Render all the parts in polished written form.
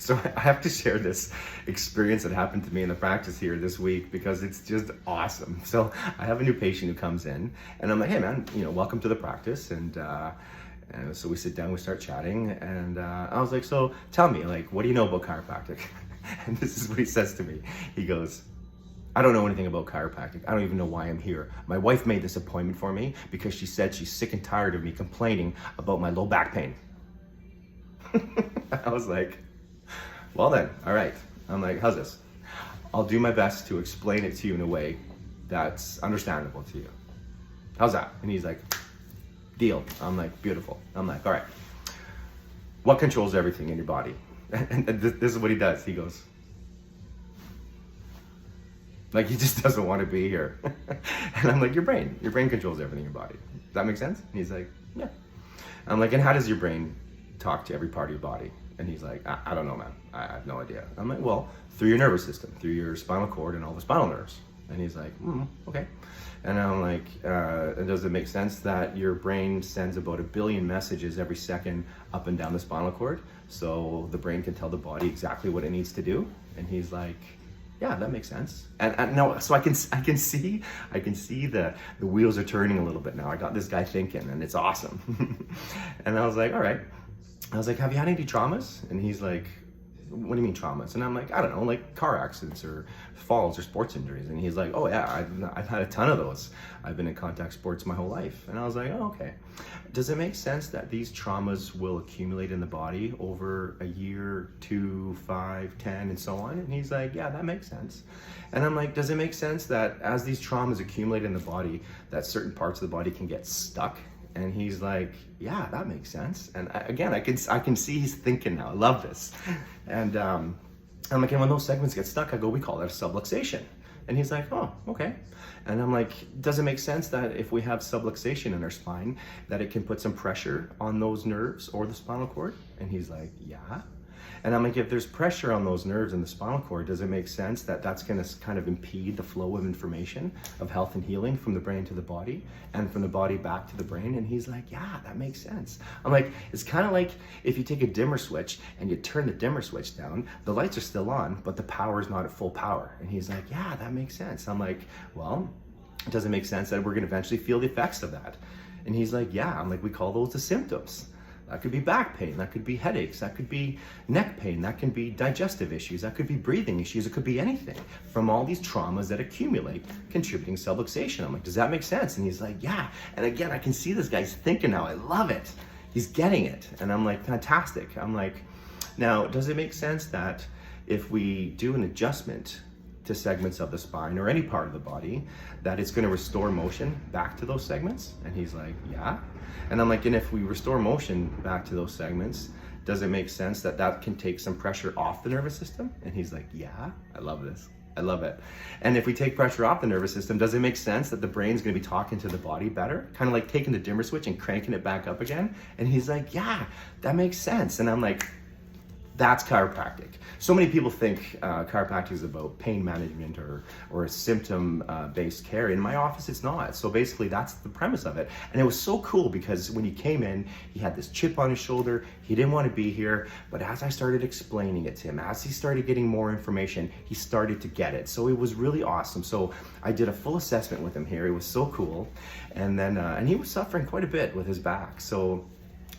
So I have to share this experience that happened to me in the practice here this week because it's just awesome. So I have a new patient who comes in and I'm like, hey man, welcome to the practice. And so we sit down, we start chatting, and I was like, so tell me, like, what do you know about chiropractic? And this is what he says to me. He goes, I don't know anything about chiropractic. I don't even know why I'm here. My wife made this appointment for me because she said she's sick and tired of me complaining about my low back pain. I was like, well then, all right. I'm like, how's this? I'll do my best to explain it to you in a way that's understandable to you. How's that? And he's like, deal. I'm like, beautiful. I'm like, all right. What controls everything in your body? And this is what he does. He goes, like, he just doesn't want to be here. And I'm like, your brain controls everything in your body. Does that make sense? And he's like, yeah. I'm like, and how does your brain talk to every part of your body? And he's like, I don't know, man. I have no idea. I'm like, well, through your nervous system, through your spinal cord and all the spinal nerves. And he's like, okay. And I'm like, does it make sense that your brain sends about 1 billion messages every second up and down the spinal cord? So the brain can tell the body exactly what it needs to do? And he's like, yeah, that makes sense. And no, so I can see the wheels are turning a little bit now. I got this guy thinking, and it's awesome. And I was like, all right. I was like, have you had any traumas? And he's like, what do you mean traumas? And I'm like, I don't know, like car accidents or falls or sports injuries. And he's like, oh yeah, I've had a ton of those. I've been in contact sports my whole life. And I was like, oh, okay. Does it make sense that these traumas will accumulate in the body over a year, 2, 5, 10, and so on? And he's like, yeah, that makes sense. And I'm like, does it make sense that as these traumas accumulate in the body, that certain parts of the body can get stuck? And he's like, yeah, that makes sense. And again, I can see he's thinking now. I love this. And I'm like, and when those segments get stuck, I go, we call that a subluxation. And he's like, oh, okay. And I'm like, does it make sense that if we have subluxation in our spine, that it can put some pressure on those nerves or the spinal cord? And he's like, yeah. And I'm like, if there's pressure on those nerves in the spinal cord, does it make sense that that's going to kind of impede the flow of information of health and healing from the brain to the body and from the body back to the brain? And he's like, yeah, that makes sense. I'm like, it's kind of like if you take a dimmer switch and you turn the dimmer switch down, the lights are still on, but the power is not at full power. And he's like, yeah, that makes sense. I'm like, well, it doesn't make sense that we're going to eventually feel the effects of that. And he's like, yeah. I'm like, we call those the symptoms. That could be back pain, that could be headaches, that could be neck pain, that can be digestive issues, that could be breathing issues, it could be anything from all these traumas that accumulate contributing subluxation. I'm like, does that make sense? And he's like, yeah. And again, I can see this guy's thinking now. I love it. He's getting it. And I'm like, fantastic. I'm like, now, does it make sense that if we do an adjustment to segments of the spine or any part of the body, that it's going to restore motion back to those segments? And he's like, yeah. And I'm like, and if we restore motion back to those segments, does it make sense that that can take some pressure off the nervous system? And he's like, yeah. I love this. I love it. And if we take pressure off the nervous system, does it make sense that the brain's going to be talking to the body better? Kind of like taking the dimmer switch and cranking it back up again? And he's like, yeah, that makes sense. And I'm like, that's chiropractic. So many people think chiropractic is about pain management or symptom-based care. In my office, it's not. So basically, that's the premise of it. And it was so cool because when he came in, he had this chip on his shoulder. He didn't want to be here. But as I started explaining it to him, as he started getting more information, he started to get it. So it was really awesome. So I did a full assessment with him here. It was so cool. And then, and he was suffering quite a bit with his back. So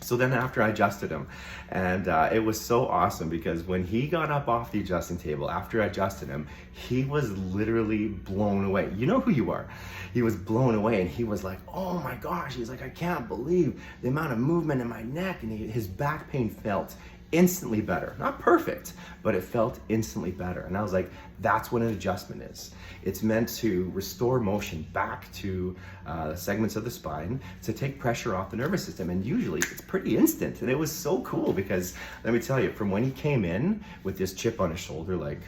then after I adjusted him, and it was so awesome because when he got up off the adjusting table, after I adjusted him, he was literally blown away. You know who you are. He was blown away and he was like, oh my gosh. He's like, I can't believe the amount of movement in my neck. And his back pain felt instantly better. Not perfect, but it felt instantly better. And I was like, that's what an adjustment is. It's meant to restore motion back to segments of the spine to take pressure off the nervous system. And usually it's pretty instant. And it was so cool because let me tell you, from when he came in with this chip on his shoulder, like,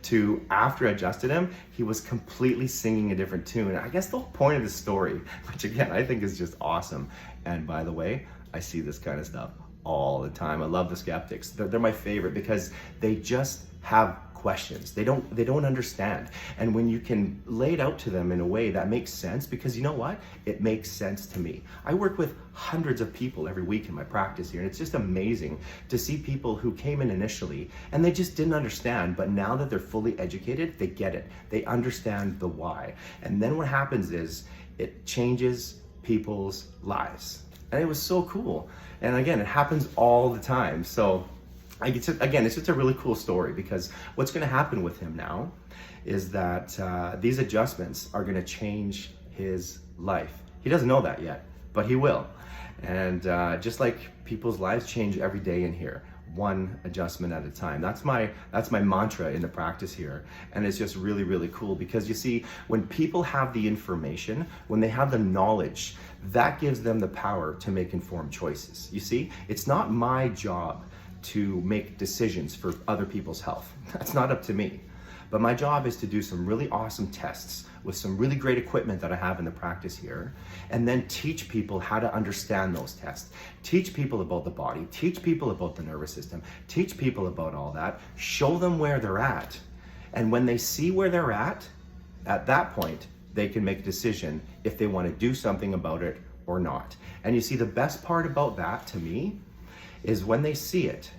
to after I adjusted him, he was completely singing a different tune. And I guess the whole point of the story, which again, I think is just awesome. And by the way, I see this kind of stuff all the time. I love the skeptics. They're my favorite because they just have questions. They don't understand. And when you can lay it out to them in a way that makes sense, because you know what? It makes sense to me. I work with hundreds of people every week in my practice here, and it's just amazing to see people who came in initially and they just didn't understand, but now that they're fully educated, they get it. They understand the why. And then what happens is it changes people's lives. And it was so cool. And again, it happens all the time. So again, it's just a really cool story, because what's going to happen with him now is that these adjustments are going to change his life. He doesn't know that yet, but he will. And just like people's lives change every day in here, one adjustment at a time. That's my mantra in the practice here. And it's just really, really cool, because you see, when people have the information, when they have the knowledge, that gives them the power to make informed choices. You see, it's not my job to make decisions for other people's health. That's not up to me. But my job is to do some really awesome tests with some really great equipment that I have in the practice here, and then teach people how to understand those tests. Teach people about the body, teach people about the nervous system, teach people about all that, show them where they're at. And when they see where they're at that point, they can make a decision if they want to do something about it or not. And you see, the best part about that to me is when they see it,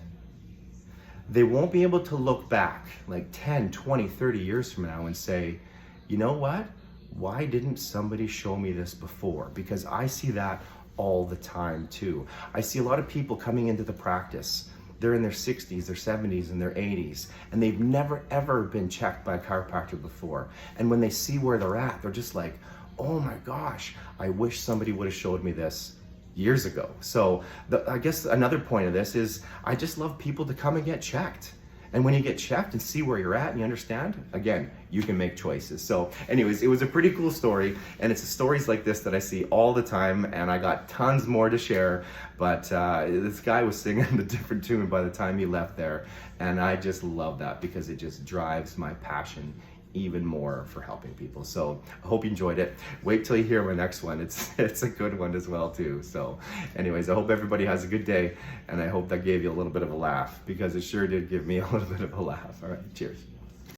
they won't be able to look back like 10, 20, 30 years from now and say, you know what? Why didn't somebody show me this before? Because I see that all the time too. I see a lot of people coming into the practice. They're in their 60s, their 70s, and their 80s, and they've never ever been checked by a chiropractor before. And when they see where they're at, they're just like, oh my gosh, I wish somebody would have showed me this years ago. So I guess another point of this is I just love people to come and get checked. And when you get checked and see where you're at and you understand, again, you can make choices. So anyways, it was a pretty cool story, and it's stories like this that I see all the time, and I got tons more to share, but this guy was singing a different tune by the time he left there, and I just love that, because it just drives my passion even more for helping people. So I hope you enjoyed it. Wait till you hear my next one. It's a good one as well too. So anyways, I hope everybody has a good day, and I hope that gave you a little bit of a laugh, because it sure did give me a little bit of a laugh. All right, cheers.